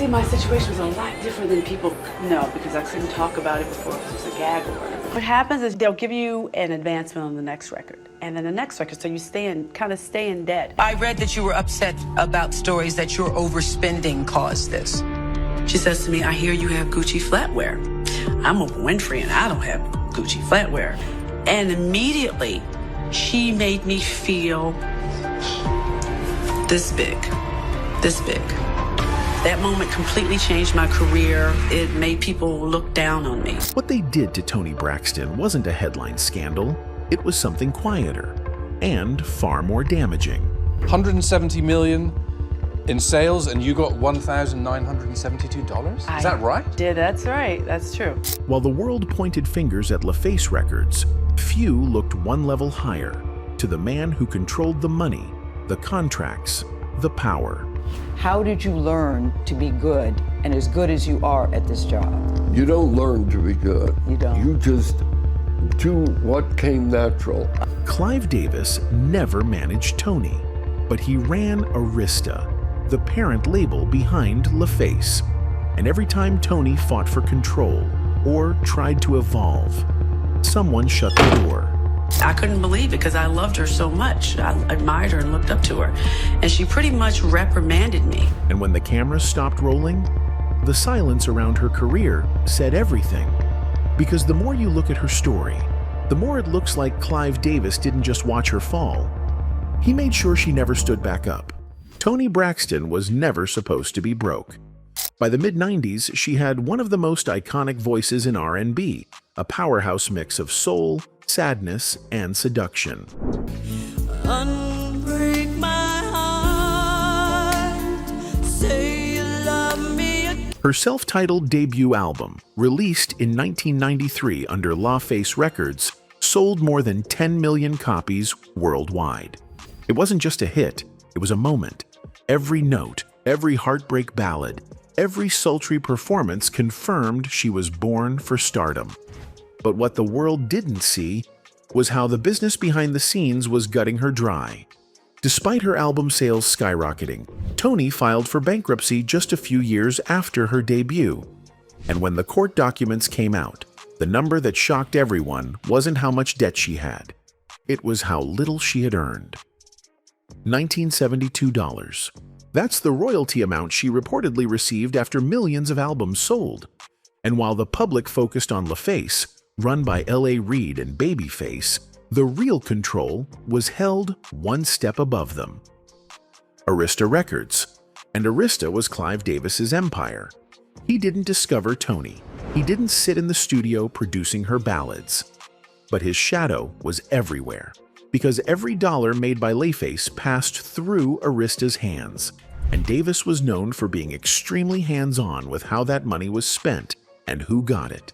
See, my situation was a lot different than people know because I couldn't talk about it before it was a gag order. What happens is they'll give you an advancement on the next record, and then the next record, so you kind of stay in debt. I read that you were upset about stories that your overspending caused this. She says to me, I hear you have Gucci flatware. I'm Oprah Winfrey and I don't have Gucci flatware. And immediately, she made me feel this big. That moment completely changed my career. It made people look down on me. What they did to Toni Braxton wasn't a headline scandal. It was something quieter and far more damaging. 170 million in sales, and you got $1,972? Is that right? Yeah, that's right. That's true. While the world pointed fingers at LaFace Records, few looked one level higher, to the man who controlled the money, the contracts, the power. How did you learn to be good and as good as you are at this job? You don't learn to be good. You don't. You just do what came natural. Clive Davis never managed Toni, but he ran Arista, the parent label behind LaFace. And every time Toni fought for control or tried to evolve, someone shut the door. I couldn't believe it because I loved her so much. I admired her and looked up to her. And she pretty much reprimanded me. And when the cameras stopped rolling, the silence around her career said everything. Because the more you look at her story, the more it looks like Clive Davis didn't just watch her fall. He made sure she never stood back up. Toni Braxton was never supposed to be broke. By the mid-90s, she had one of the most iconic voices in R&B, a powerhouse mix of soul, sadness, and seduction. Unbreak my heart, say you love me. Her self-titled debut album, released in 1993 under LaFace Records, sold more than 10 million copies worldwide. It wasn't just a hit, it was a moment. Every note, every heartbreak ballad, every sultry performance confirmed she was born for stardom. But what the world didn't see was how the business behind the scenes was gutting her dry. Despite her album sales skyrocketing, Toni filed for bankruptcy just a few years after her debut. And when the court documents came out, the number that shocked everyone wasn't how much debt she had. It was how little she had earned. $1972. That's the royalty amount she reportedly received after millions of albums sold. And while the public focused on LaFace, run by L.A. Reid and Babyface, the real control was held one step above them. Arista Records. And Arista was Clive Davis's empire. He didn't discover Toni. He didn't sit in the studio producing her ballads. But his shadow was everywhere, because every dollar made by LaFace passed through Arista's hands. And Davis was known for being extremely hands-on with how that money was spent and who got it.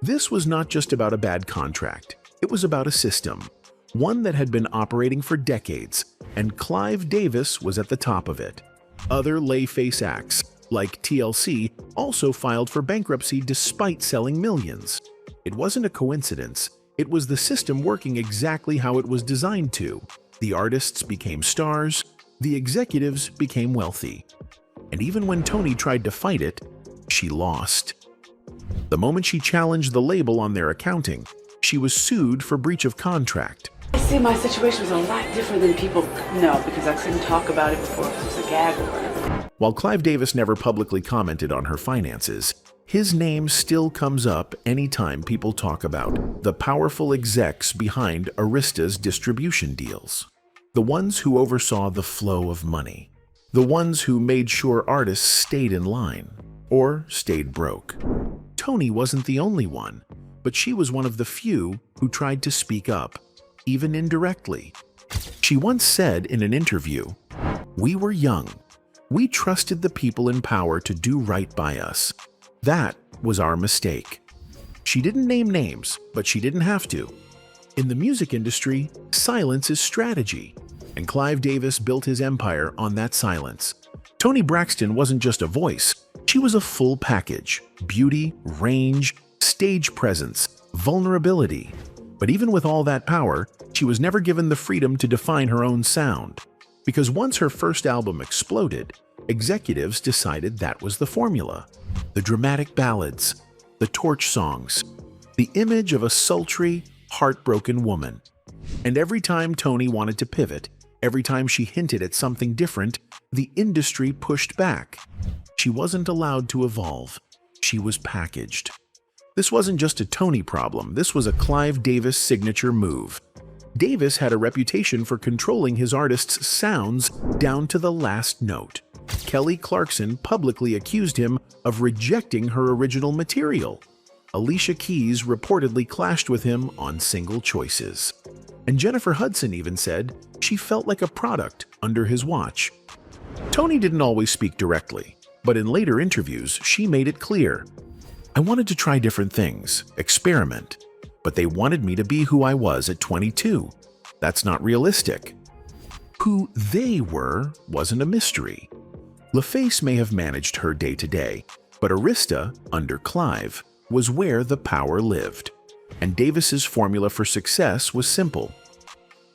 This was not just about a bad contract. It was about a system, one that had been operating for decades, and Clive Davis was at the top of it. Other LaFace acts, like TLC, also filed for bankruptcy despite selling millions. It wasn't a coincidence. It was the system working exactly how it was designed to. The artists became stars, the executives became wealthy. And even when Toni tried to fight it, she lost. The moment she challenged the label on their accounting, she was sued for breach of contract. See, my situation was a lot different than people know because I couldn't talk about it before it was a gag order. While Clive Davis never publicly commented on her finances, his name still comes up anytime people talk about the powerful execs behind Arista's distribution deals. The ones who oversaw the flow of money. The ones who made sure artists stayed in line or stayed broke. Toni wasn't the only one, but she was one of the few who tried to speak up, even indirectly. She once said in an interview, "We were young. We trusted the people in power to do right by us. That was our mistake." She didn't name names, but she didn't have to. In the music industry, silence is strategy, and Clive Davis built his empire on that silence. Toni Braxton wasn't just a voice, she was a full package: beauty, range, stage presence, vulnerability. But even with all that power, she was never given the freedom to define her own sound. Because once her first album exploded, Executives decided that was the formula. The dramatic ballads, the torch songs, the image of a sultry, heartbroken woman. And every time Toni wanted to pivot, every time she hinted at something different, the industry pushed back. She wasn't allowed to evolve. She was packaged. This wasn't just a Toni problem, this was a Clive Davis signature move. Davis had a reputation for controlling his artists' sounds down to the last note. Kelly Clarkson publicly accused him of rejecting her original material. Alicia Keys reportedly clashed with him on single choices. And Jennifer Hudson even said she felt like a product under his watch. Toni didn't always speak directly, but in later interviews, she made it clear. I wanted to try different things, experiment, but they wanted me to be who I was at 22. That's not realistic. Who they were wasn't a mystery. LaFace may have managed her day-to-day, but Arista, under Clive, was where the power lived. And Davis's formula for success was simple.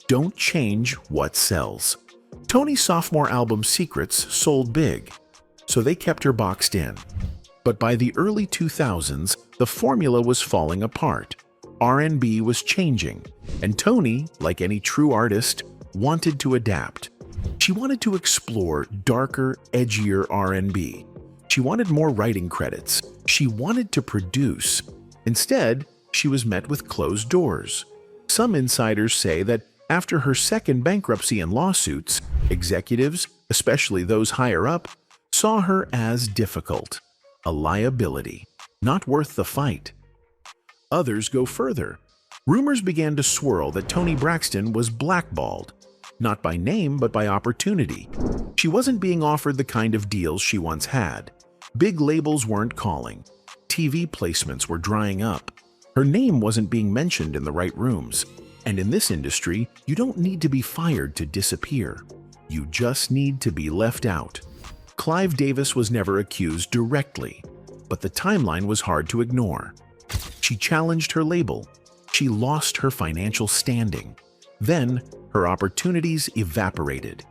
Don't change what sells. Toni's sophomore album Secrets sold big, so they kept her boxed in. But by the early 2000s, the formula was falling apart. R&B was changing, and Toni, like any true artist, wanted to adapt. She wanted to explore darker, edgier R&B. She wanted more writing credits. She wanted to produce. Instead, she was met with closed doors. Some insiders say that after her second bankruptcy and lawsuits, executives, especially those higher up, saw her as difficult, a liability, not worth the fight. Others go further. Rumors began to swirl that Toni Braxton was blackballed, not by name but by opportunity. She wasn't being offered the kind of deals she once had. Big labels weren't calling. TV placements were drying up. Her name wasn't being mentioned in the right rooms. And in this industry, you don't need to be fired to disappear. You just need to be left out. Clive Davis was never accused directly, but the timeline was hard to ignore. She challenged her label. She lost her financial standing. Then, her opportunities evaporated,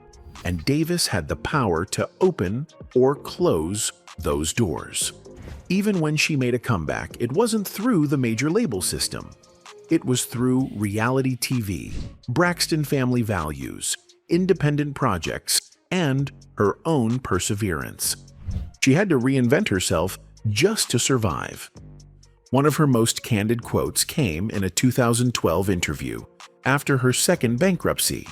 and Davis had the power to open or close those doors. Even when she made a comeback, it wasn't through the major label system. It was through reality TV, Braxton family values, independent projects, and her own perseverance. She had to reinvent herself just to survive. One of her most candid quotes came in a 2012 interview after her second bankruptcy.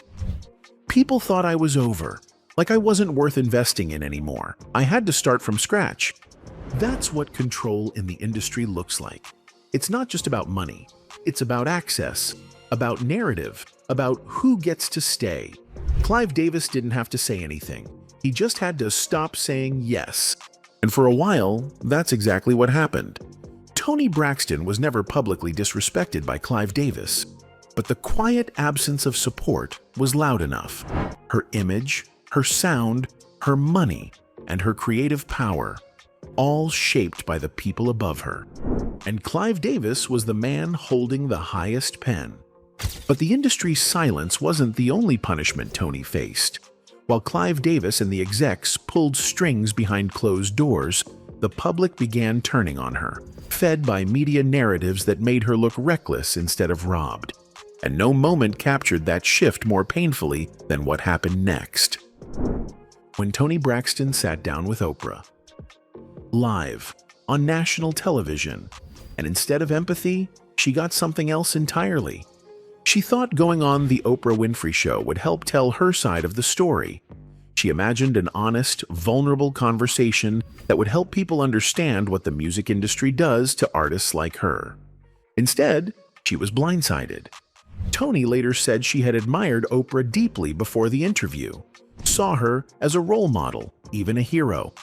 People thought I was over, like I wasn't worth investing in anymore. I had to start from scratch. That's what control in the industry looks like. It's not just about money. It's about access, about narrative, about who gets to stay. Clive Davis didn't have to say anything. He just had to stop saying yes. And for a while, that's exactly what happened. Toni Braxton was never publicly disrespected by Clive Davis, but the quiet absence of support was loud enough. Her image, her sound, her money, and her creative power, all shaped by the people above her. And Clive Davis was the man holding the highest pen. But the industry's silence wasn't the only punishment Toni faced. While Clive Davis and the execs pulled strings behind closed doors, the public began turning on her, fed by media narratives that made her look reckless instead of robbed. And no moment captured that shift more painfully than what happened next. When Toni Braxton sat down with Oprah, live, on national television, and instead of empathy, she got something else entirely. She thought going on the Oprah Winfrey Show would help tell her side of the story. She imagined an honest, vulnerable conversation that would help people understand what the music industry does to artists like her. Instead, she was blindsided. Toni later said she had admired Oprah deeply before the interview, saw her as a role model, even a hero.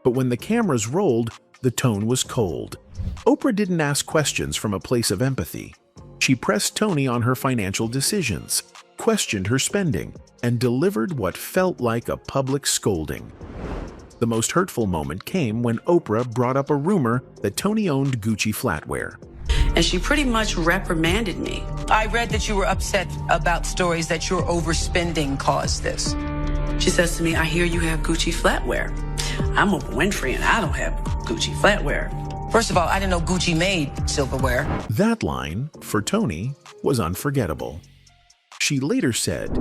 But when the cameras rolled, the tone was cold. Oprah didn't ask questions from a place of empathy. She pressed Toni on her financial decisions, questioned her spending, and delivered what felt like a public scolding. The most hurtful moment came when Oprah brought up a rumor that Toni owned Gucci flatware. And she pretty much reprimanded me. I read that you were upset about stories that your overspending caused this. She says to me, I hear you have Gucci flatware. I'm Oprah Winfrey and I don't have Gucci flatware. First of all, I didn't know Gucci made silverware. That line, for Toni, was unforgettable. She later said,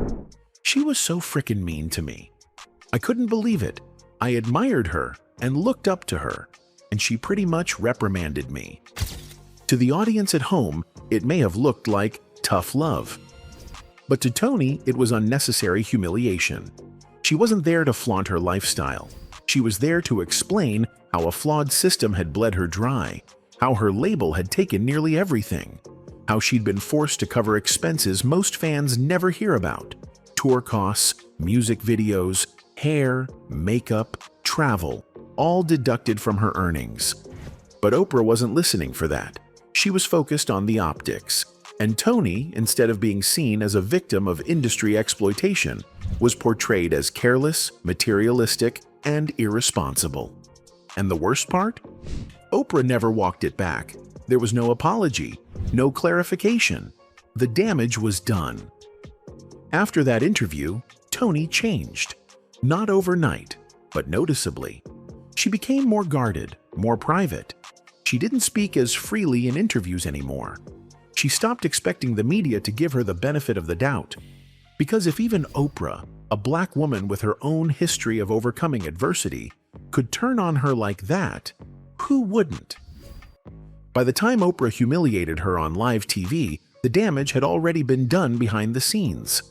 "She was so frickin' mean to me. I couldn't believe it. I admired her and looked up to her, and she pretty much reprimanded me." To the audience at home, it may have looked like tough love. But to Toni, it was unnecessary humiliation. She wasn't there to flaunt her lifestyle. She was there to explain how a flawed system had bled her dry, how her label had taken nearly everything, how she'd been forced to cover expenses most fans never hear about: tour costs, music videos, hair, makeup, travel, all deducted from her earnings. But Oprah wasn't listening for that. She was focused on the optics. And Toni, instead of being seen as a victim of industry exploitation, was portrayed as careless, materialistic, and irresponsible. And the worst part? Oprah never walked it back. There was no apology, no clarification. The damage was done. After that interview, Toni changed. Not overnight, but noticeably. She became more guarded, more private. She didn't speak as freely in interviews anymore. She stopped expecting the media to give her the benefit of the doubt. Because if even Oprah, a black woman with her own history of overcoming adversity, could turn on her like that, who wouldn't? By the time Oprah humiliated her on live TV, the damage had already been done behind the scenes.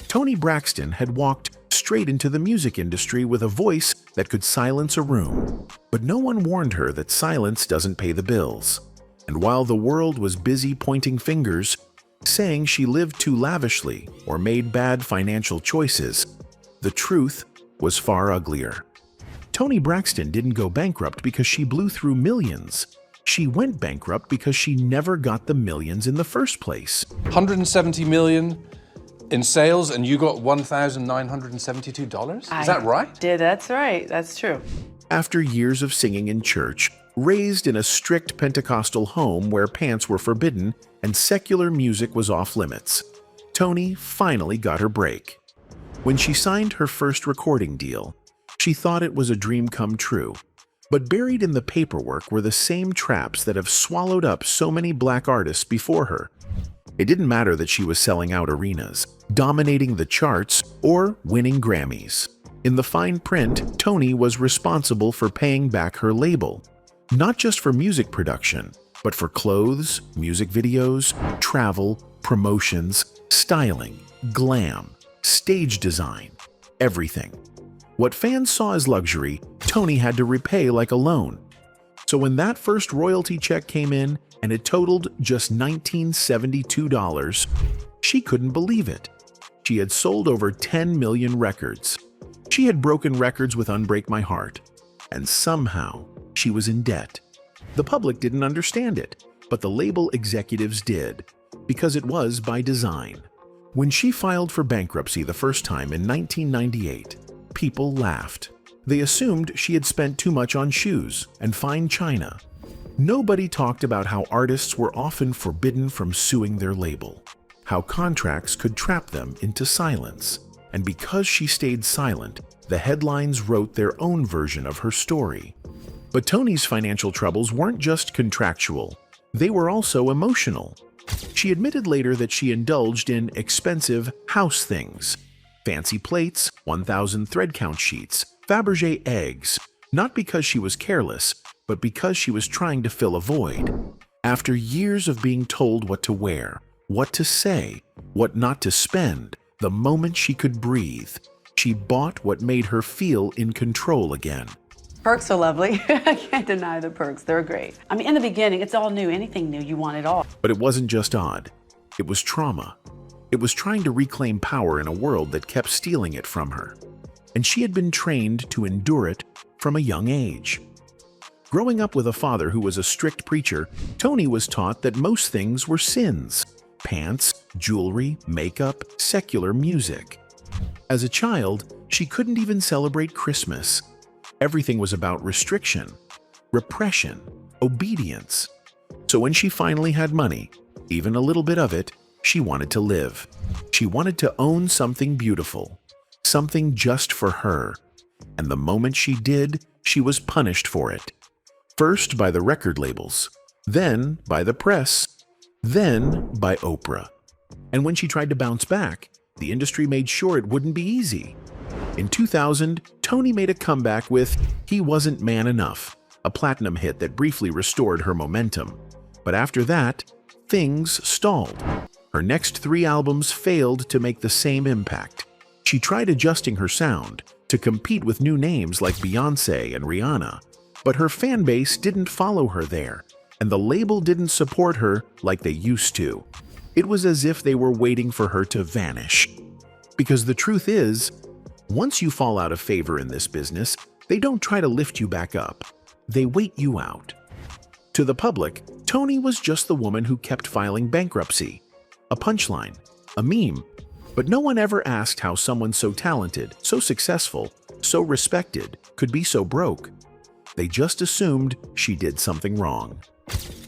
Toni Braxton had walked straight into the music industry with a voice that could silence a room. But no one warned her that silence doesn't pay the bills. And while the world was busy pointing fingers, saying she lived too lavishly or made bad financial choices, the truth was far uglier. Toni Braxton didn't go bankrupt because she blew through millions. She went bankrupt because she never got the millions in the first place. 170 million in sales and you got $1,972? Is that right? That's right. That's true. After years of singing in church, raised in a strict Pentecostal home where pants were forbidden and secular music was off limits, Toni finally got her break. When she signed her first recording deal, she thought it was a dream come true. But buried in the paperwork were the same traps that have swallowed up so many black artists before her. It didn't matter that she was selling out arenas, dominating the charts, or winning Grammys. In the fine print, Toni was responsible for paying back her label, not just for music production, but for clothes, music videos, travel, promotions, styling, glam, stage design, everything. What fans saw as luxury, Toni had to repay like a loan. So when that first royalty check came in and it totaled just $1,972, she couldn't believe it. She had sold over 10 million records. She had broken records with Unbreak My Heart. And somehow, she was in debt. The public didn't understand it, but the label executives did, because it was by design. When she filed for bankruptcy the first time in 1998, people laughed. They assumed she had spent too much on shoes and fine china. Nobody talked about how artists were often forbidden from suing their label, how contracts could trap them into silence. And because she stayed silent, the headlines wrote their own version of her story. But Toni's financial troubles weren't just contractual, they were also emotional. She admitted later that she indulged in expensive house things. Fancy plates, 1,000 thread count sheets, Fabergé eggs, not because she was careless, but because she was trying to fill a void. After years of being told what to wear, what to say, what not to spend, the moment she could breathe, she bought what made her feel in control again. Perks are lovely. I can't deny the perks. They're great. I mean, in the beginning, it's all new. Anything new, you want it all. But it wasn't just odd. It was trauma. It was trying to reclaim power in a world that kept stealing it from her. And she had been trained to endure it from a young age. Growing up with a father who was a strict preacher, Toni was taught that most things were sins: pants, jewelry, makeup, secular music. As a child, she couldn't even celebrate Christmas. Everything was about restriction, repression, obedience. So when she finally had money, even a little bit of it, she wanted to live. She wanted to own something beautiful. something just for her. And the moment she did, she was punished for it. First by the record labels, then by the press, then by Oprah. And when she tried to bounce back, the industry made sure it wouldn't be easy. In 2000, Toni made a comeback with He Wasn't Man Enough, a platinum hit that briefly restored her momentum. But after that, things stalled. Her next 3 albums failed to make the same impact. She tried adjusting her sound to compete with new names like Beyoncé and Rihanna, but her fan base didn't follow her there, and the label didn't support her like they used to. It was as if they were waiting for her to vanish. Because the truth is, once you fall out of favor in this business, they don't try to lift you back up. They wait you out. To the public, Toni was just the woman who kept filing bankruptcy. A punchline, a meme. But no one ever asked how someone so talented, so successful, so respected could be so broke. They just assumed she did something wrong.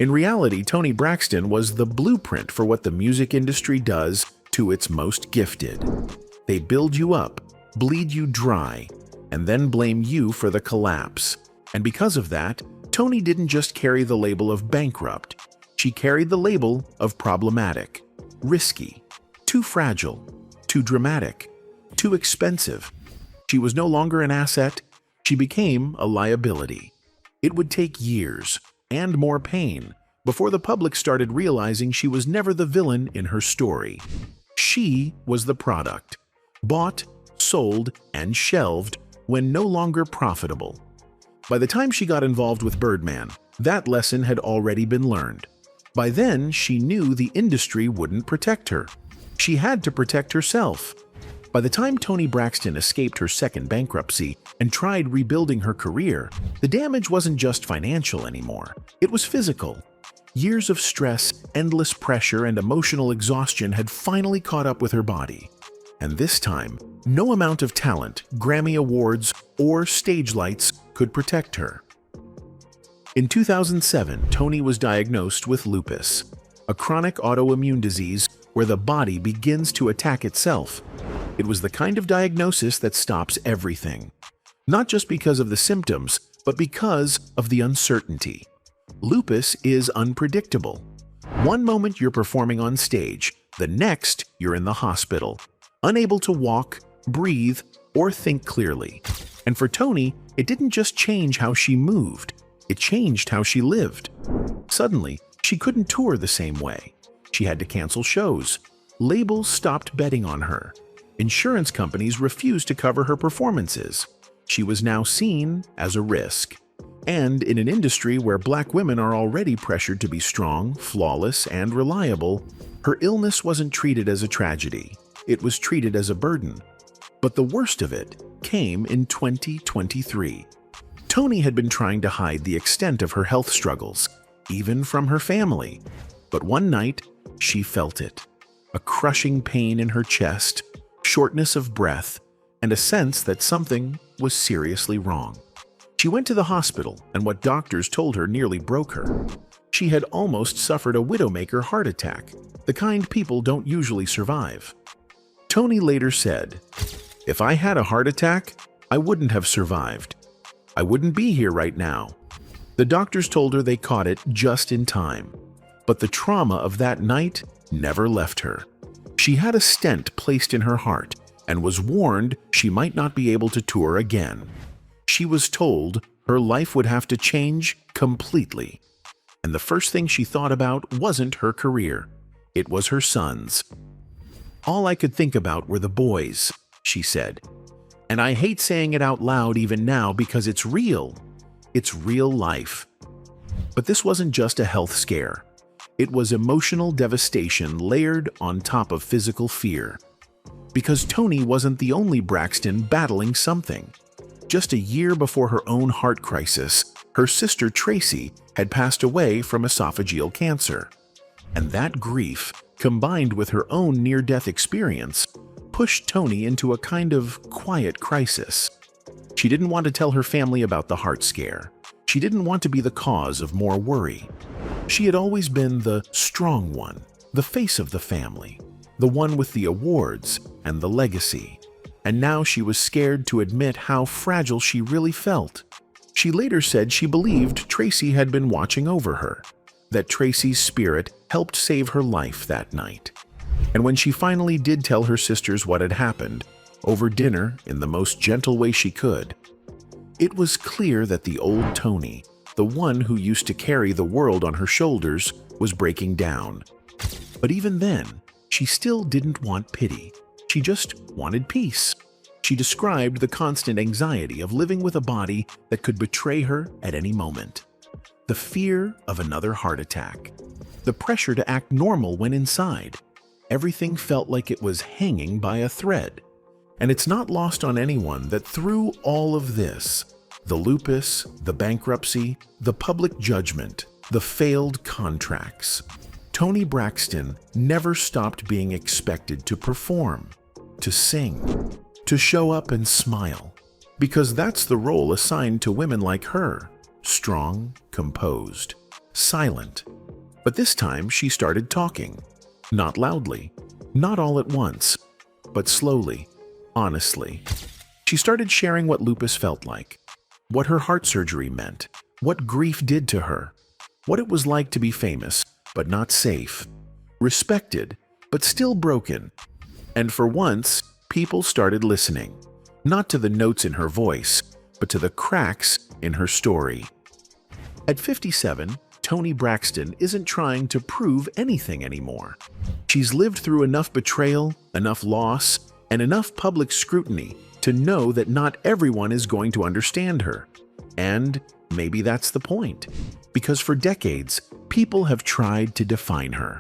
In reality, Toni Braxton was the blueprint for what the music industry does to its most gifted. They build you up, bleed you dry, and then blame you for the collapse. And because of that, Toni didn't just carry the label of bankrupt. She carried the label of problematic, risky, too fragile, too dramatic, too expensive. She was no longer an asset. She became a liability. It would take years and more pain before the public started realizing she was never the villain in her story. She was the product, bought, sold, and shelved when no longer profitable. By the time she got involved with Birdman, that lesson had already been learned. By then, she knew the industry wouldn't protect her. She had to protect herself. By the time Toni Braxton escaped her second bankruptcy and tried rebuilding her career, the damage wasn't just financial anymore. It was physical. Years of stress, endless pressure, and emotional exhaustion had finally caught up with her body. And this time, no amount of talent, Grammy Awards, or stage lights could protect her. In 2007, Toni was diagnosed with lupus, a chronic autoimmune disease where the body begins to attack itself. It was the kind of diagnosis that stops everything, not just because of the symptoms, but because of the uncertainty. Lupus is unpredictable. One moment you're performing on stage, the next you're in the hospital, unable to walk, breathe, or think clearly. And for Toni, it didn't just change how she moved, it changed how she lived. Suddenly, she couldn't tour the same way. She had to cancel shows. Labels stopped betting on her. Insurance companies refused to cover her performances. She was now seen as a risk. And in an industry where Black women are already pressured to be strong, flawless, and reliable, her illness wasn't treated as a tragedy. It was treated as a burden. But the worst of it came in 2023. Toni had been trying to hide the extent of her health struggles, even from her family. But one night, she felt it. A crushing pain in her chest, shortness of breath, and a sense that something was seriously wrong. She went to the hospital, and what doctors told her nearly broke her. She had almost suffered a widowmaker heart attack, the kind people don't usually survive. Toni later said, "If I had a heart attack, I wouldn't have survived. I wouldn't be here right now." The doctors told her they caught it just in time. But the trauma of that night never left her. She had a stent placed in her heart and was warned she might not be able to tour again. She was told her life would have to change completely. And the first thing she thought about wasn't her career. It was her sons. "All I could think about were the boys," she said. "And I hate saying it out loud even now because it's real. It's real life." But this wasn't just a health scare. It was emotional devastation layered on top of physical fear. Because Toni wasn't the only Braxton battling something. Just a year before her own heart crisis, her sister Tracy had passed away from esophageal cancer. And that grief, combined with her own near-death experience, pushed Toni into a kind of quiet crisis. She didn't want to tell her family about the heart scare. She didn't want to be the cause of more worry. She had always been the strong one, the face of the family, the one with the awards and the legacy. and now she was scared to admit how fragile she really felt. She later said she believed Tracy had been watching over her, that Tracy's spirit helped save her life that night. And when she finally did tell her sisters what had happened, over dinner in the most gentle way she could, it was clear that the old Toni, the one who used to carry the world on her shoulders, was breaking down. But even then, she still didn't want pity. She just wanted peace. She described the constant anxiety of living with a body that could betray her at any moment. The fear of another heart attack. The pressure to act normal when inside. Everything felt like it was hanging by a thread. And it's not lost on anyone that through all of this, the lupus, the bankruptcy, the public judgment, the failed contracts, Toni Braxton never stopped being expected to perform, to sing, to show up and smile, because that's the role assigned to women like her, strong, composed, silent. But this time she started talking, not loudly, not all at once, but slowly, honestly. She started sharing what lupus felt like, what her heart surgery meant, what grief did to her, what it was like to be famous, but not safe, respected, but still broken. And for once, people started listening, not to the notes in her voice, but to the cracks in her story. At 57, Toni Braxton isn't trying to prove anything anymore. She's lived through enough betrayal, enough loss, and enough public scrutiny to know that not everyone is going to understand her. And maybe that's the point, because for decades, people have tried to define her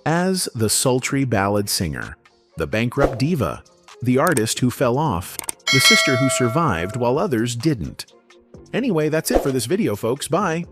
as the sultry ballad singer, the bankrupt diva, the artist who fell off, the sister who survived while others didn't. Anyway, that's it for this video, folks. Bye!